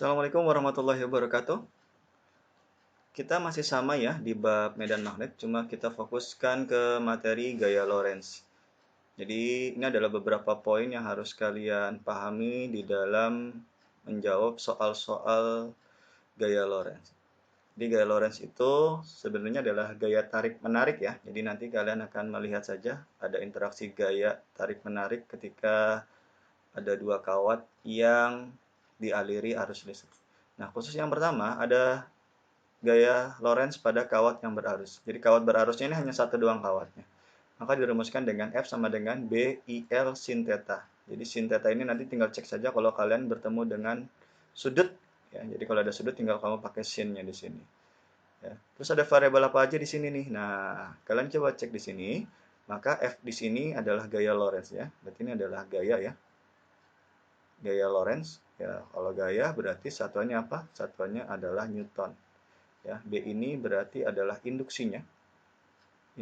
Assalamualaikum warahmatullahi wabarakatuh. Kita masih sama ya di bab medan magnet, cuma kita fokuskan ke materi gaya Lorentz. Jadi ini adalah beberapa poin yang harus kalian pahami di dalam menjawab soal-soal gaya Lorentz. Di gaya Lorentz itu sebenarnya adalah gaya tarik-menarik ya. Jadi nanti kalian akan melihat saja ada interaksi gaya tarik-menarik ketika ada dua kawat yang dialiri arus listrik. Nah, khusus yang pertama ada gaya Lorentz pada kawat yang berarus. Jadi kawat berarusnya ini hanya satu doang kawatnya. Maka dirumuskan dengan F sama dengan BIL sin theta. Jadi sin theta ini nanti tinggal cek saja kalau kalian bertemu dengan sudut. Ya, jadi kalau ada sudut tinggal kamu pakai sinnya di sini. Ya. Terus ada variabel apa aja di sini nih. Nah, kalian coba cek di sini. Maka F di sini adalah gaya Lorentz ya. Berarti ini adalah gaya ya. Gaya Lorentz. Ya, kalau gaya berarti satuannya apa? Satuannya adalah Newton. Ya, B ini berarti adalah induksinya.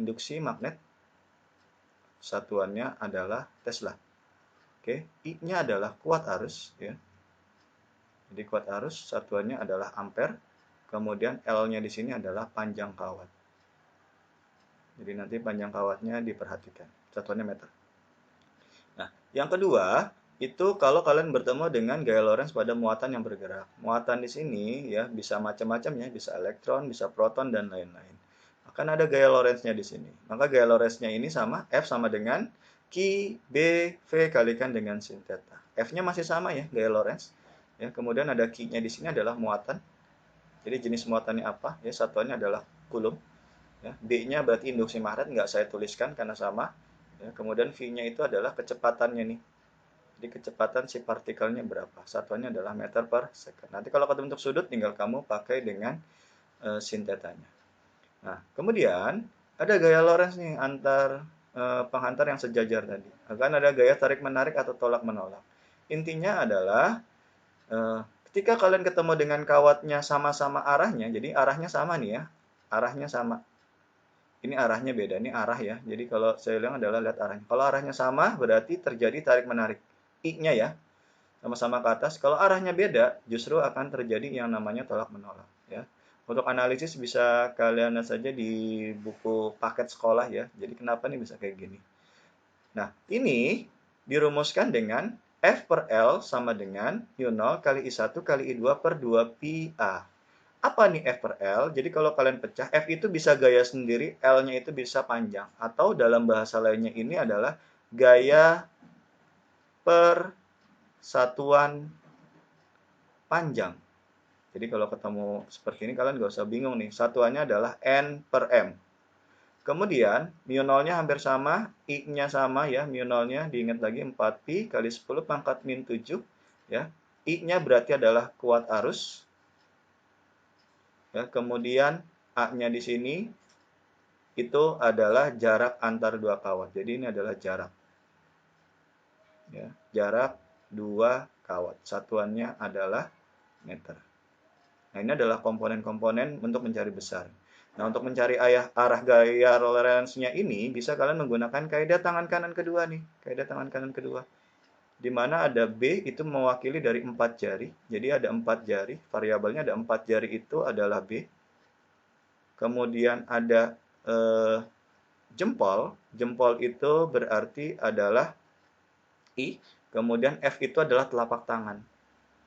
Induksi magnet satuannya adalah Tesla. Oke, I-nya adalah kuat arus ya. Jadi kuat arus satuannya adalah ampere. Kemudian L-nya di sini adalah panjang kawat. Jadi nanti panjang kawatnya diperhatikan. Satuannya meter. Nah, yang kedua itu kalau kalian bertemu dengan gaya Lorentz pada muatan yang bergerak. Muatan di sini ya bisa macam-macam ya, bisa elektron, bisa proton dan lain-lain. Akan ada gaya Lorentz-nya di sini. Maka gaya Lorentz-nya ini sama F sama dengan Q B V kalikan dengan sin theta. F-nya masih sama ya, gaya Lorentz. Ya, kemudian ada Q-nya di sini adalah muatan. Jadi jenis muatannya apa? Ya, satuannya adalah Coulomb. Ya, B-nya berarti induksi magnet, nggak saya tuliskan karena sama. Ya, kemudian V-nya itu adalah kecepatannya nih. Jadi kecepatan si partikelnya berapa? Satuannya adalah meter per second. Nanti kalau ketemu bentuk sudut tinggal kamu pakai dengan sin theta-nya. Nah, kemudian ada gaya Lorentz nih antar penghantar yang sejajar tadi. Akan ada gaya tarik-menarik atau tolak-menolak. Intinya adalah ketika kalian ketemu dengan kawatnya sama-sama arahnya, jadi arahnya sama nih ya, arahnya sama. Ini arahnya beda, ini arah ya. Jadi kalau saya bilang adalah lihat arahnya. Kalau arahnya sama, berarti terjadi tarik-menarik. I-nya ya, sama-sama ke atas. Kalau arahnya beda, justru akan terjadi yang namanya tolak-menolak. Ya. Untuk analisis bisa kalian lihat saja di buku paket sekolah ya. Jadi kenapa nih bisa kayak gini. Nah, ini dirumuskan dengan F per L sama dengan U0 kali I1 kali I2 per 2 pi A. Apa nih F per L? Jadi kalau kalian pecah, F itu bisa gaya sendiri, L-nya itu bisa panjang. Atau dalam bahasa lainnya ini adalah gaya per satuan panjang. Jadi kalau ketemu seperti ini kalian nggak usah bingung nih. Satuannya adalah N per M. Kemudian mu nolnya hampir sama, I-nya sama ya, mu nolnya diingat lagi 4pi kali 10 pangkat min 7 ya. I-nya berarti adalah kuat arus. Ya, kemudian A-nya di sini itu adalah jarak antar dua kawat. Jadi ini adalah jarak. Ya, jarak dua kawat. Satuannya adalah meter. Nah, ini adalah komponen-komponen untuk mencari besar. Nah, untuk mencari arah gaya Lorentz-nya ini, bisa kalian menggunakan kaidah tangan kanan kedua nih. Kaidah tangan kanan kedua. Di mana ada B itu mewakili dari 4 jari. Jadi ada 4 jari. Variabelnya ada 4 jari itu adalah B. Kemudian ada jempol. Jempol itu berarti adalah I. Kemudian F itu adalah telapak tangan.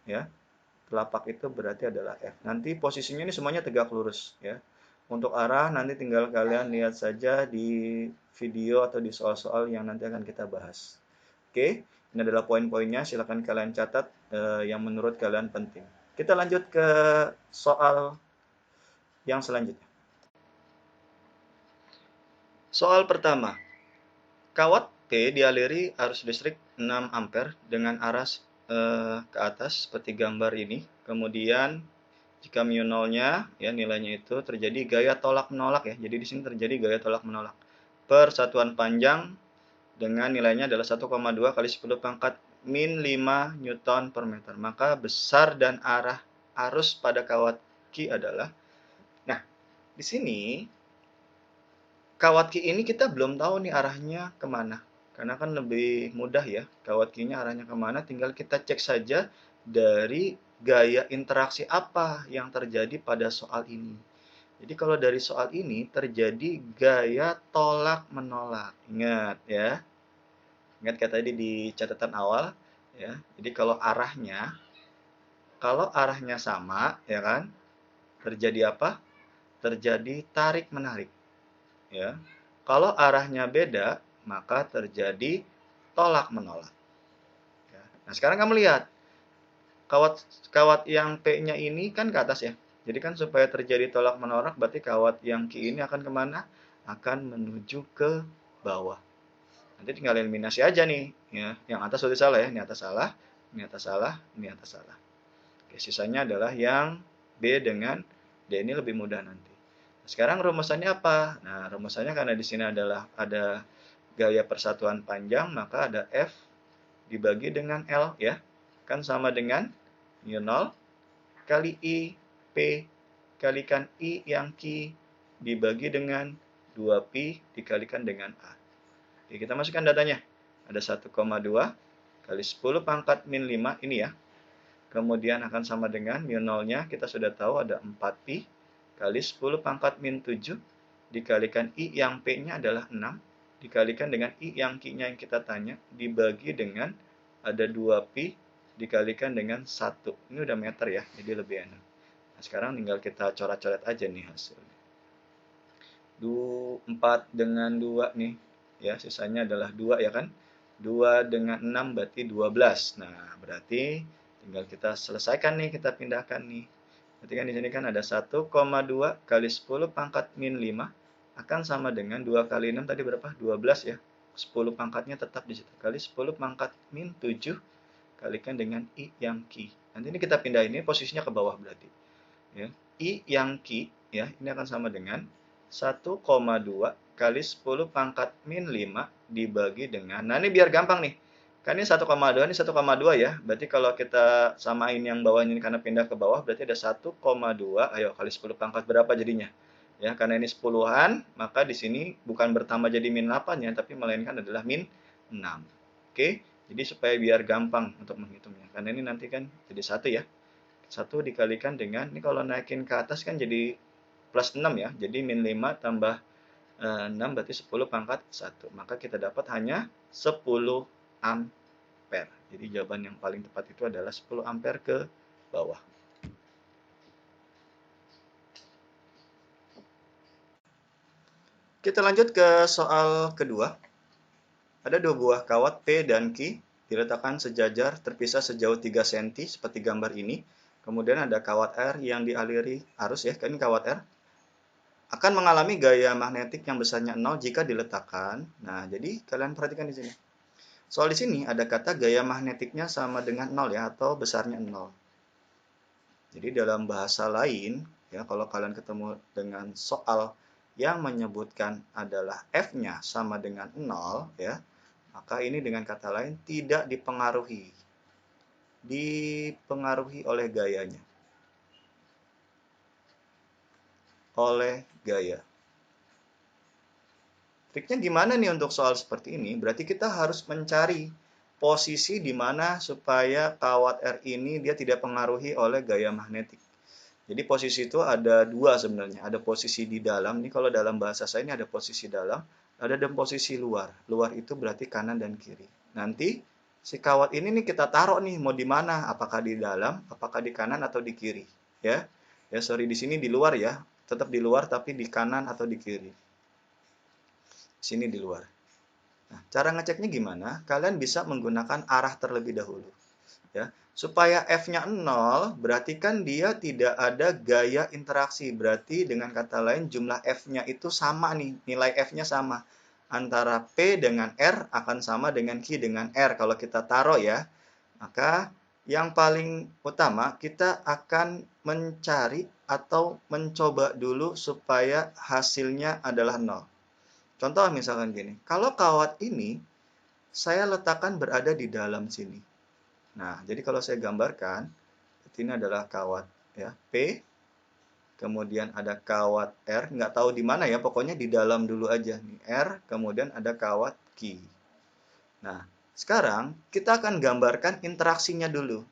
Ya. Telapak itu berarti adalah F. Nanti posisinya ini semuanya tegak lurus ya. Untuk arah nanti tinggal kalian lihat saja di video atau di soal-soal yang nanti akan kita bahas. Oke, ini adalah poin-poinnya. Silakan kalian catat yang menurut kalian penting. Kita lanjut ke soal yang selanjutnya. Soal pertama. Kawat P dialiri arus listrik 6 ampere dengan arah ke atas seperti gambar ini. Kemudian jika mu nolnya ya nilainya itu terjadi gaya tolak menolak ya. Jadi di sini terjadi gaya tolak menolak. Per satuan panjang dengan nilainya adalah 1,2 kali 10 pangkat min 5 Newton per meter. Maka besar dan arah arus pada kawat Q adalah. Nah, di sini kawat Q ini kita belum tahu nih arahnya kemana. Karena kan lebih mudah ya, kawat Q-nya arahnya kemana, tinggal kita cek saja dari gaya interaksi apa yang terjadi pada soal ini. Jadi kalau dari soal ini terjadi gaya tolak-menolak. Ingat ya. Ingat kayak tadi di catatan awal ya. Jadi kalau arahnya sama ya kan, terjadi apa? Terjadi tarik-menarik ya. Kalau arahnya beda, maka terjadi tolak-menolak. Ya. Nah, sekarang kamu lihat kawat yang P-nya ini kan ke atas ya. Jadi kan supaya terjadi tolak menolak berarti kawat yang Q ini akan kemana? Akan menuju ke bawah. Nanti tinggal eliminasi aja nih. Ya. Yang atas sudah salah ya. Ini atas salah, ini atas salah, ini atas salah. Oke, sisanya adalah yang B dengan D ini lebih mudah nanti. Sekarang rumusannya apa? Nah, rumusannya karena di sini adalah ada gaya persatuan panjang, maka ada F dibagi dengan L ya. Kan sama dengan mu 0 kali I P kalikan I yang Q dibagi dengan 2Pi dikalikan dengan A. Oke, kita masukkan datanya. Ada 1,2 kali 10 pangkat min 5 ini ya. Kemudian akan sama dengan mu 0-nya kita sudah tahu ada 4Pi kali 10 pangkat min 7 dikalikan I yang P-nya adalah 6 dikalikan dengan I yang Q-nya yang kita tanya dibagi dengan ada 2Pi dikalikan dengan 1. Ini udah meter ya, jadi lebih enak. Nah, sekarang tinggal kita coret-coret aja nih hasilnya. 4 dengan 2 nih, ya sisanya adalah 2 ya kan. 2 dengan 6 berarti 12. Nah, berarti tinggal kita selesaikan nih, kita pindahkan nih. Berarti kan di sini kan ada 1,2 kali 10 pangkat min 5 akan sama dengan 2 kali 6 tadi berapa? 12 ya. 10 pangkatnya tetap di situ. Kali 10 pangkat min 7 kalikan dengan I yang Q. Nanti ini kita pindah ini posisinya ke bawah berarti. Ya. I yang Q ya, ini akan sama dengan 1,2 kali 10 pangkat min 5 dibagi dengan, nah ini biar gampang nih. Kan ini 1,2, ini 1,2 ya. Berarti kalau kita samain yang bawahnya ini karena pindah ke bawah, berarti ada 1,2, ayo kali 10 pangkat berapa jadinya? Ya, karena ini 10-an, maka di sini bukan bertambah jadi min 8 ya, tapi melainkan adalah min 6. Oke? Jadi supaya biar gampang untuk menghitungnya. Karena ini nanti kan jadi 1 ya. 1 dikalikan dengan, ini kalau naikin ke atas kan jadi plus 6 ya. Jadi min 5 tambah 6 berarti 10 pangkat 1. Maka kita dapat hanya 10 ampere. Jadi jawaban yang paling tepat itu adalah 10 ampere ke bawah. Kita lanjut ke soal kedua. Ada dua buah kawat P dan Q diletakkan sejajar terpisah sejauh 3 cm seperti gambar ini. Kemudian ada kawat R yang dialiri arus ya, ini kawat R. Akan mengalami gaya magnetik yang besarnya 0 jika diletakkan. Nah, jadi kalian perhatikan di sini. Soal di sini ada kata gaya magnetiknya sama dengan 0 ya, atau besarnya 0. Jadi dalam bahasa lain, ya kalau kalian ketemu dengan soal yang menyebutkan adalah F-nya sama dengan 0 ya, maka ini dengan kata lain tidak dipengaruhi oleh gayanya. Oleh gaya. Triknya gimana nih untuk soal seperti ini? Berarti kita harus mencari posisi di mana supaya kawat R ini dia tidak pengaruhi oleh gaya magnetik. Jadi posisi itu ada dua sebenarnya. Ada posisi di dalam. Ini kalau dalam bahasa saya ini ada posisi dalam. Ada dan posisi luar. Luar itu berarti kanan dan kiri. Nanti si kawat ini nih kita taruh nih mau di mana? Apakah di dalam, apakah di kanan atau di kiri? Ya. Ya sorry di sini di luar ya. Tetap di luar tapi di kanan atau di kiri. Sini di luar. Nah, cara ngeceknya gimana? Kalian bisa menggunakan arah terlebih dahulu. Ya, supaya F-nya 0, berarti kan dia tidak ada gaya interaksi. Berarti dengan kata lain jumlah F-nya itu sama nih, nilai F-nya sama. Antara P dengan R akan sama dengan Q dengan R kalau kita taruh ya. Maka yang paling utama kita akan mencari atau mencoba dulu supaya hasilnya adalah 0. Contoh misalkan gini, kalau kawat ini saya letakkan berada di dalam sini. Nah, jadi kalau saya gambarkan, ini adalah kawat ya, P, kemudian ada kawat R, nggak tahu di mana ya, pokoknya di dalam dulu aja nih, R, kemudian ada kawat Q. Nah, sekarang kita akan gambarkan interaksinya dulu.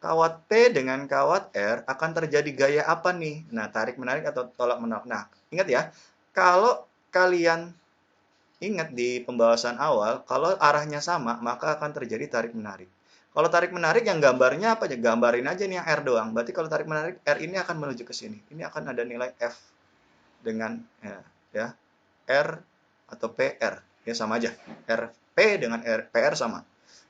kawat P dengan kawat R akan terjadi gaya apa nih? Nah, tarik-menarik atau tolak-menolak. Nah, ingat ya, kalau kalian ingat di pembahasan awal, kalau arahnya sama, maka akan terjadi tarik-menarik. Kalau tarik-menarik yang gambarnya apa aja? Gambarin aja nih yang R doang. Berarti kalau tarik-menarik, R ini akan menuju ke sini. Ini akan ada nilai F dengan ya R atau PR. Ya sama aja. RP dengan PR sama.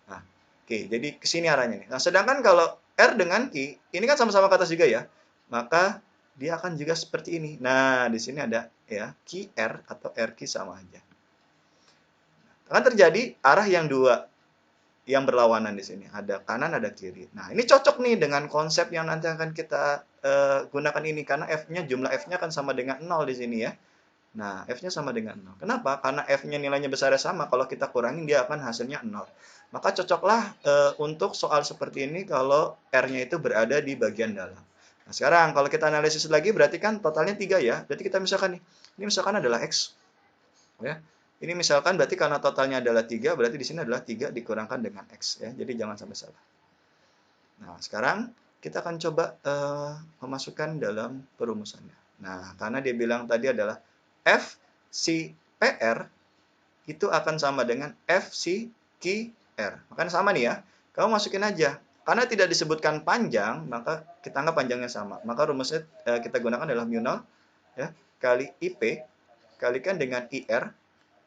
Nah, oke, jadi ke sini arahnya nih. Nah, sedangkan kalau R dengan Q, ini kan sama-sama ke atas juga ya. Maka dia akan juga seperti ini. Nah, di sini ada ya QR atau RQ sama aja. Akan terjadi arah yang dua yang berlawanan di sini. Ada kanan, ada kiri. Nah, ini cocok nih dengan konsep yang nanti akan kita gunakan ini. Karena F-nya, jumlah F-nya kan sama dengan 0 di sini ya. Nah, F-nya sama dengan 0. Kenapa? Karena F-nya nilainya besarnya sama. Kalau kita kurangin, dia akan hasilnya 0. Maka cocoklah untuk soal seperti ini kalau R-nya itu berada di bagian dalam. Nah, sekarang kalau kita analisis lagi, berarti kan totalnya 3 ya. Berarti kita misalkan nih, ini misalkan adalah X. Ya. Ini misalkan berarti karena totalnya adalah 3, berarti di sini adalah 3 dikurangkan dengan X. Ya. Jadi jangan sampai salah. Nah, sekarang kita akan coba memasukkan dalam perumusannya. Nah, karena dia bilang tadi adalah F si PR itu akan sama dengan F si QR. Makanya sama nih ya. Kamu masukin aja. Karena tidak disebutkan panjang, maka kita anggap panjangnya sama. Maka rumusnya kita gunakan adalah mu 0 ya, kali IP kalikan dengan IR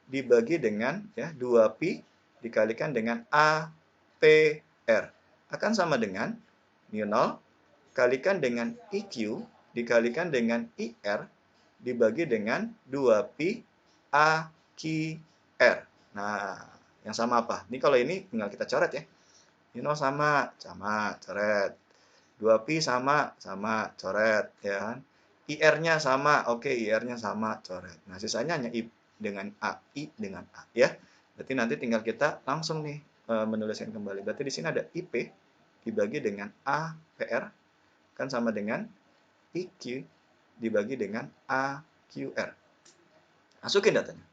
dibagi dengan ya 2pi dikalikan dengan APR. Akan sama dengan mu 0 kalikan dengan IQ dikalikan dengan IR dibagi dengan 2pi AQR. Nah, yang sama apa? Ini kalau ini tinggal kita coret ya. Mu 0 sama, coret. 2pi sama, coret. Ya kan? IR-nya sama, oke, IR-nya sama, coret. Nah, sisanya hanya I dengan A, I dengan A. Ya, berarti nanti tinggal kita langsung nih menuliskan kembali. Berarti di sini ada IP dibagi dengan APR, kan sama dengan IQ dibagi dengan AQR. Masukin datanya.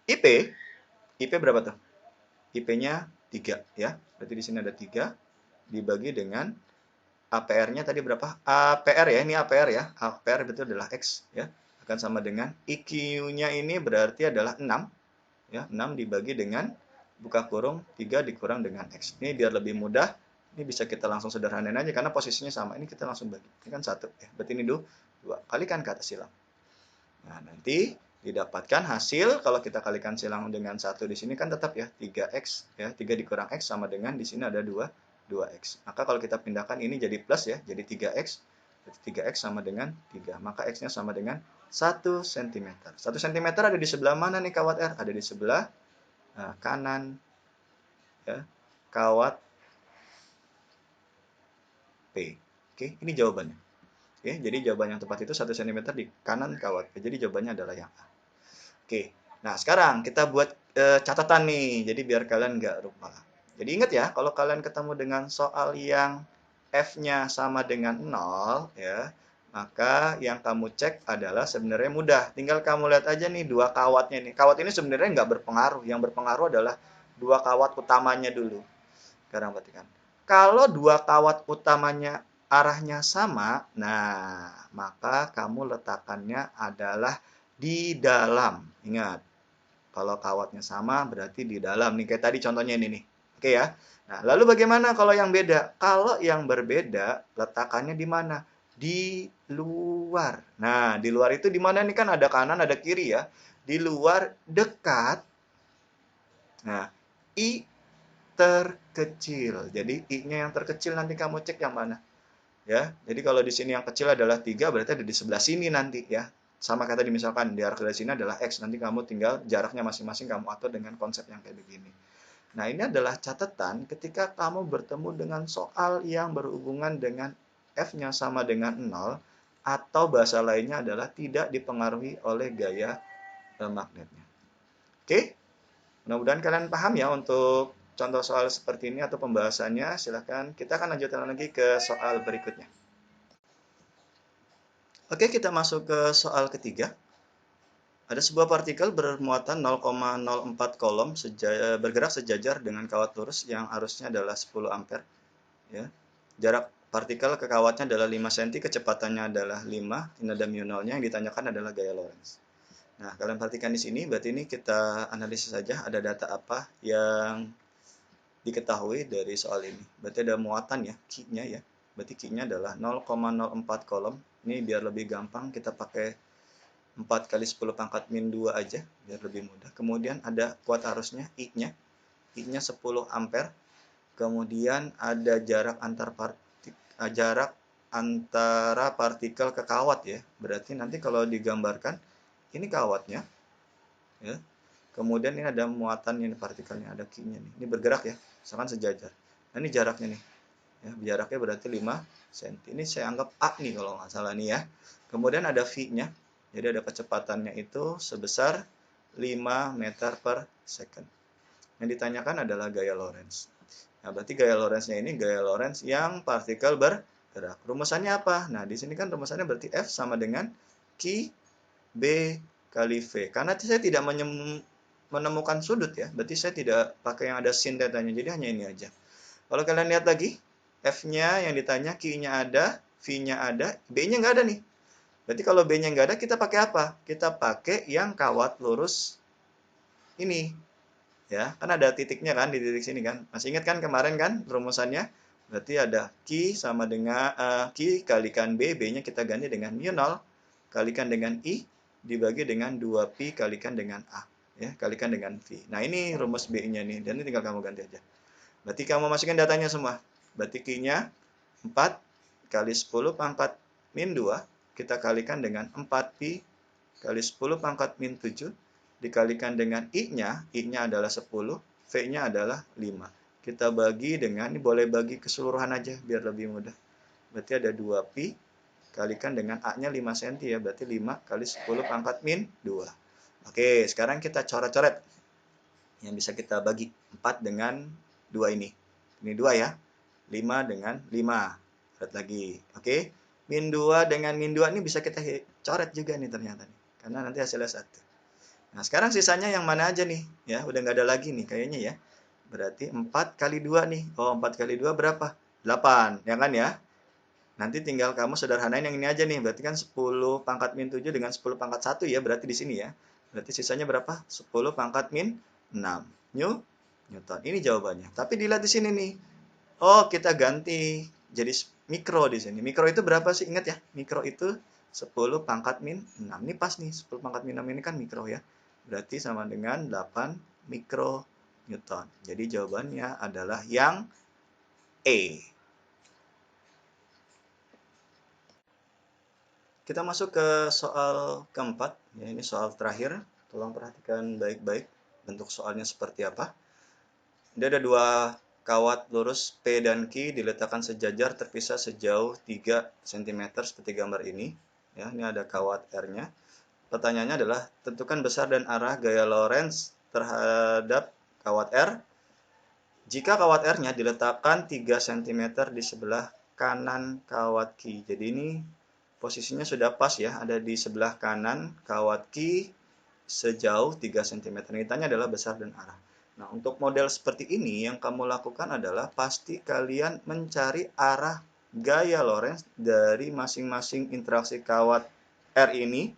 IP berapa tuh? IP-nya 3 ya. Berarti di sini ada 3 dibagi dengan APR-nya tadi berapa? APR ya, ini APR ya. APR betul adalah X ya. Akan sama dengan IQ-nya ini berarti adalah 6 ya. 6 dibagi dengan buka kurung 3 dikurang dengan X. Ini biar lebih mudah. Ini bisa kita langsung sederhanain aja karena posisinya sama. Ini kita langsung bagi. Ini kan 1 ya. Berarti ini 2. Kalikan ke atas silang. Nah, nanti didapatkan hasil kalau kita kalikan silang dengan 1 di sini kan tetap ya 3x ya. 3 dikurang x sama dengan di sini ada 2x. Maka kalau kita pindahkan ini jadi plus ya, jadi 3x. Berarti 3x sama dengan 3. Maka x-nya sama dengan 1 cm. 1 cm ada di sebelah mana nih kawat R? Ada di sebelah kanan ya, kawat P. Oke, ini jawabannya. Oke, jadi jawaban yang tepat itu 1 cm di kanan kawat P. Jadi jawabannya adalah yang A. Oke, nah sekarang kita buat catatan nih. Jadi biar kalian nggak lupa. Jadi ingat ya, kalau kalian ketemu dengan soal yang F-nya sama dengan 0, ya, maka yang kamu cek adalah sebenarnya mudah. Tinggal kamu lihat aja nih dua kawatnya nih. Kawat ini sebenarnya nggak berpengaruh. Yang berpengaruh adalah dua kawat utamanya dulu. Sekarang perhatikan. Kalau dua kawat utamanya arahnya sama, nah maka kamu letakkannya adalah di dalam. Ingat, kalau kawatnya sama berarti di dalam. Nih kayak tadi contohnya ini nih. Oke ya. Nah, lalu bagaimana kalau yang beda? Kalau yang berbeda, letakkannya di mana? Di luar. Nah, di luar itu di mana nih kan ada kanan, ada kiri ya. Di luar dekat. Nah, I terkecil. Jadi I-nya yang terkecil nanti kamu cek yang mana? Ya. Jadi kalau di sini yang kecil adalah 3 berarti ada di sebelah sini nanti ya. Sama kata misalkan jarak dari sini adalah X. Nanti kamu tinggal jaraknya masing-masing kamu atur dengan konsep yang kayak begini. Nah, ini adalah catatan ketika kamu bertemu dengan soal yang berhubungan dengan F-nya sama dengan 0 atau bahasa lainnya adalah tidak dipengaruhi oleh gaya magnetnya. Oke? Mudah-mudahan kalian paham ya untuk contoh soal seperti ini atau pembahasannya. Silahkan kita akan lanjutkan lagi ke soal berikutnya. Oke, kita masuk ke soal ketiga. Ada sebuah partikel bermuatan 0,04 kolom bergerak sejajar dengan kawat lurus yang arusnya adalah 10 ampere. Ya. Jarak partikel ke kawatnya adalah 5 cm, kecepatannya adalah 5. Ini ada mu nolnya, yang ditanyakan adalah gaya Lorentz. Nah, kalian perhatikan di sini, berarti ini kita analisis saja ada data apa yang diketahui dari soal ini. Berarti ada muatan ya, Q-nya ya. Berarti Q-nya adalah 0,04 kolom. Ini biar lebih gampang kita pakai 4 kali 10 pangkat min 2 aja, biar lebih mudah. Kemudian ada kuat arusnya, I-nya. I-nya 10 ampere. Kemudian ada jarak antara partikel ke kawat ya. Berarti nanti kalau digambarkan ini kawatnya ya. Kemudian ini ada muatan ini partikelnya, ada Q-nya nih. Ini bergerak ya, misalkan sejajar. Nah, ini jaraknya nih. Ya, jaraknya berarti 5 cm. Ini saya anggap A nih kalau nggak salah nih ya. Kemudian ada V-nya. Jadi ada kecepatannya itu sebesar 5 meter per second. Yang ditanyakan adalah gaya Lorentz. Nah, berarti gaya Lorentz-nya ini gaya Lorentz yang partikel bergerak. Rumusannya apa? Nah, di sini kan rumusannya berarti F sama dengan Q B kali V. Karena saya tidak menemukan sudut ya, berarti saya tidak pakai yang ada sin datanya, jadi hanya ini aja. Kalau kalian lihat lagi, F-nya yang ditanya, Q-nya ada, V-nya ada, B-nya nggak ada nih. Berarti kalau B-nya nggak ada, kita pakai apa? Kita pakai yang kawat lurus ini. Ya, kan ada titiknya kan, di titik sini kan. Masih ingat kan kemarin kan rumusannya? Berarti ada Q sama dengan Q kalikan B, B-nya kita ganti dengan mu 0, kalikan dengan I, dibagi dengan 2pi kalikan dengan A. Ya, kalikan dengan V. Nah, ini rumus B-nya nih, dan ini tinggal kamu ganti aja. Berarti kamu masukkan datanya semua. Berarti Q-nya 4 kali 10 pangkat min 2, kita kalikan dengan 4pi kali 10 pangkat min 7, dikalikan dengan I-nya adalah 10, V-nya adalah 5. Kita bagi dengan, ini boleh bagi keseluruhan aja, biar lebih mudah. Berarti ada 2pi, kalikan dengan A-nya 5 cm ya, berarti 5 kali 10 pangkat min 2. Oke, sekarang kita coret-coret. Yang bisa kita bagi 4 dengan 2 ini. Ini 2 ya. 5 dengan 5. Coret lagi. Oke. Min 2 dengan min 2 ini bisa kita coret juga nih ternyata. Karena nanti hasilnya 1. Nah, sekarang sisanya yang mana aja nih? Ya, udah nggak ada lagi nih kayaknya ya. Berarti 4 kali 2 nih. Oh, 4 kali 2 berapa? 8. Ya kan ya? Nanti tinggal kamu sederhanain yang ini aja nih. Berarti kan 10 pangkat min 7 dengan 10 pangkat 1 ya. Berarti di sini ya. Berarti sisanya berapa? 10 pangkat min 6. Newton. Ini jawabannya. Tapi dilihat di sini nih. Oh, kita ganti jadi mikro di sini. Mikro itu berapa sih? Ingat ya. Mikro itu 10 pangkat min 6. Ini pas nih. 10 pangkat min 6 ini kan mikro ya. Berarti sama dengan 8 mikro Newton. Jadi jawabannya adalah yang E. Kita masuk ke soal keempat, ya, ini soal terakhir. Tolong perhatikan baik-baik bentuk soalnya seperti apa. Ini ada dua kawat lurus P dan Q diletakkan sejajar terpisah sejauh 3 cm seperti gambar ini. Ya, ini ada kawat R-nya. Pertanyaannya adalah tentukan besar dan arah gaya Lorentz terhadap kawat R jika kawat R-nya diletakkan 3 cm di sebelah kanan kawat Q. Jadi ini posisinya sudah pas ya, ada di sebelah kanan kawat Q sejauh 3 cm. Yang ditanya adalah besar dan arah. Nah, untuk model seperti ini yang kamu lakukan adalah pasti kalian mencari arah gaya Lorentz dari masing-masing interaksi kawat R ini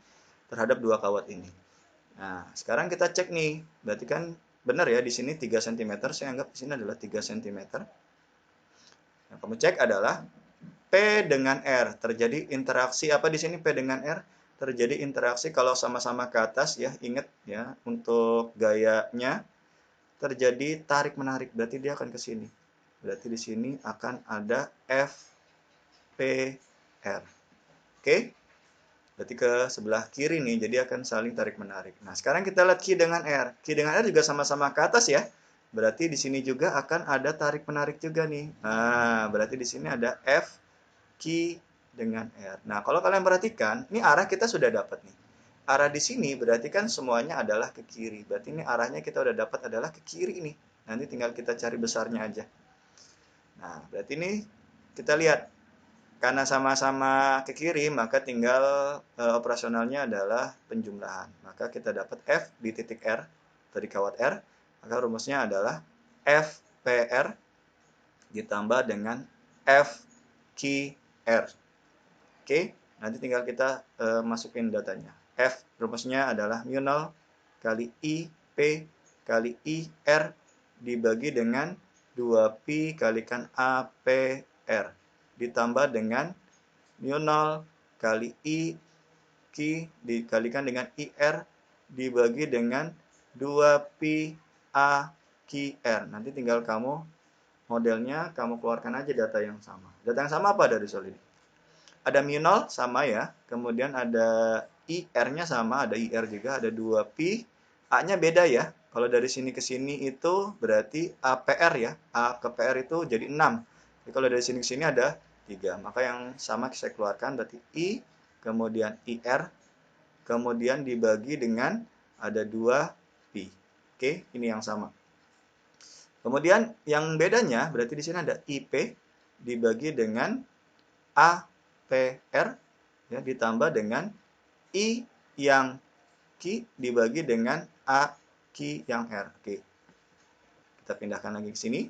terhadap dua kawat ini. Nah, sekarang kita cek nih. Berarti kan benar ya, di sini 3 cm. Saya anggap di sini adalah 3 cm. Yang kamu cek adalah P dengan R. Terjadi interaksi apa di sini P dengan R? Terjadi interaksi kalau sama-sama ke atas ya. Ingat ya, untuk gayanya terjadi tarik-menarik. Berarti dia akan ke sini. Berarti di sini akan ada F, P, R. Oke? Berarti ke sebelah kiri nih, jadi akan saling tarik-menarik. Nah, sekarang kita lihat Q dengan R. Q dengan R juga sama-sama ke atas ya. Berarti di sini juga akan ada tarik-menarik juga nih. Nah, berarti di sini ada F, Q dengan R. Nah, kalau kalian perhatikan, ini arah kita sudah dapat nih. Arah di sini berarti kan semuanya adalah ke kiri. Berarti ini arahnya kita udah dapat adalah ke kiri nih. Nanti tinggal kita cari besarnya aja. Nah, berarti ini kita lihat. Karena sama-sama ke kiri, maka tinggal operasionalnya adalah penjumlahan. Maka kita dapat F di titik R, dari kawat R. Maka rumusnya adalah FPR ditambah dengan F Q, R. Oke, nanti tinggal kita masukin datanya. F rumusnya adalah mu 0 kali I P kali I R dibagi dengan 2pi kalikan A P R ditambah dengan mu 0 kali I Q dikalikan dengan IR dibagi dengan 2pi A Q R. Nanti tinggal kamu modelnya kamu keluarkan aja data yang sama. Data yang sama apa dari soal ini? Ada mu 0 sama ya, kemudian ada IR-nya sama, ada IR juga, ada 2pi, A-nya beda ya. Kalau dari sini ke sini itu berarti APR ya, A ke PR itu jadi 6. Jadi kalau dari sini ke sini ada 3, maka yang sama saya keluarkan berarti I, kemudian IR, kemudian dibagi dengan ada 2pi. Oke, ini yang sama. Kemudian yang bedanya berarti di sini ada IP dibagi dengan APR ya, ditambah dengan I yang Q dibagi dengan AQ yang R. Oke. Kita pindahkan lagi ke sini.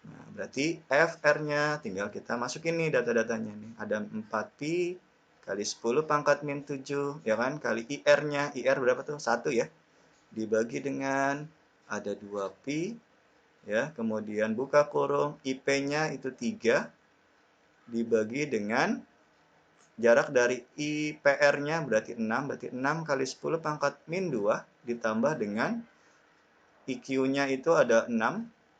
Nah, berarti FR-nya tinggal kita masukin nih data-datanya nih. Ada 4pi kali 10 pangkat min 7 ya kan, kali IR-nya. IR berapa tuh? 1 ya. Dibagi dengan ada 2pi ya, kemudian buka kurung, IP-nya itu 3 dibagi dengan jarak dari IPR-nya berarti 6, berarti 6 kali 10 pangkat min 2 ditambah dengan IQ-nya itu ada 6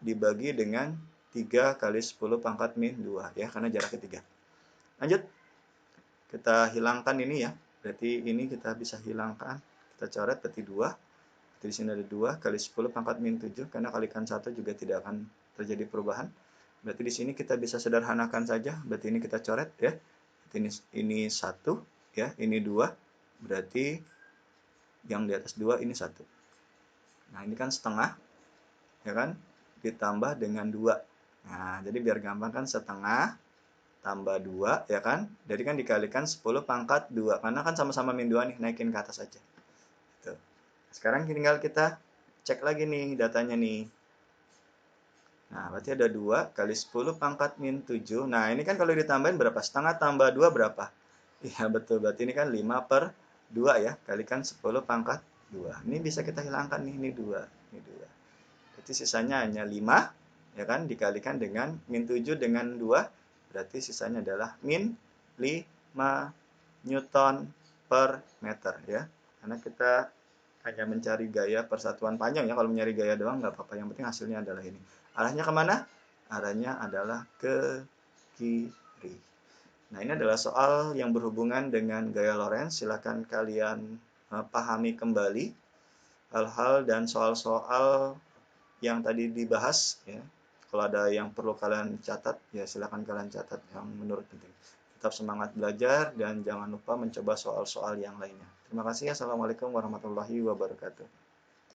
dibagi dengan 3 kali 10 pangkat min 2 ya, karena jaraknya 3. Lanjut. Kita hilangkan ini ya. Berarti ini kita bisa hilangkan. Kita coret berarti 2. Di sini ada 2 kali 10 pangkat min 7 karena kalikan 1 juga tidak akan terjadi perubahan. Berarti di sini kita bisa sederhanakan saja. Berarti ini kita coret ya. Ini 1 ya, ini 2. Berarti yang di atas 2 ini 1. Nah, ini kan setengah ya kan? Ditambah dengan 2. Nah, jadi biar gampang kan setengah tambah 2 ya kan? Jadi kan dikalikan 10 pangkat 2. Karena kan sama-sama min 2 nih, naikin ke atas aja. Gitu. Sekarang tinggal kita cek lagi nih datanya nih. Nah, berarti ada 2 kali 10 pangkat min 7. Nah, ini kan kalau ditambahin berapa? Setengah tambah 2 berapa? Iya, betul. Berarti ini kan 5/2 ya. Kalikan 10 pangkat 2. Ini bisa kita hilangkan nih. Ini 2. Ini 2. Berarti sisanya hanya 5. Ya kan? Dikalikan dengan min 7 dengan 2. Berarti sisanya adalah min 5 Newton per meter ya. Karena kita hanya mencari gaya persatuan panjang ya. Kalau mencari gaya doang nggak apa-apa. Yang penting hasilnya adalah ini. Arahnya kemana? Arahnya adalah ke kiri. Nah, ini adalah soal yang berhubungan dengan gaya Lorentz. Silakan kalian pahami kembali hal-hal dan soal-soal yang tadi dibahas ya. Kalau ada yang perlu kalian catat, ya silakan kalian catat yang menurut penting. Tetap semangat belajar dan jangan lupa mencoba soal-soal yang lainnya. Terima kasih. Assalamualaikum warahmatullahi wabarakatuh.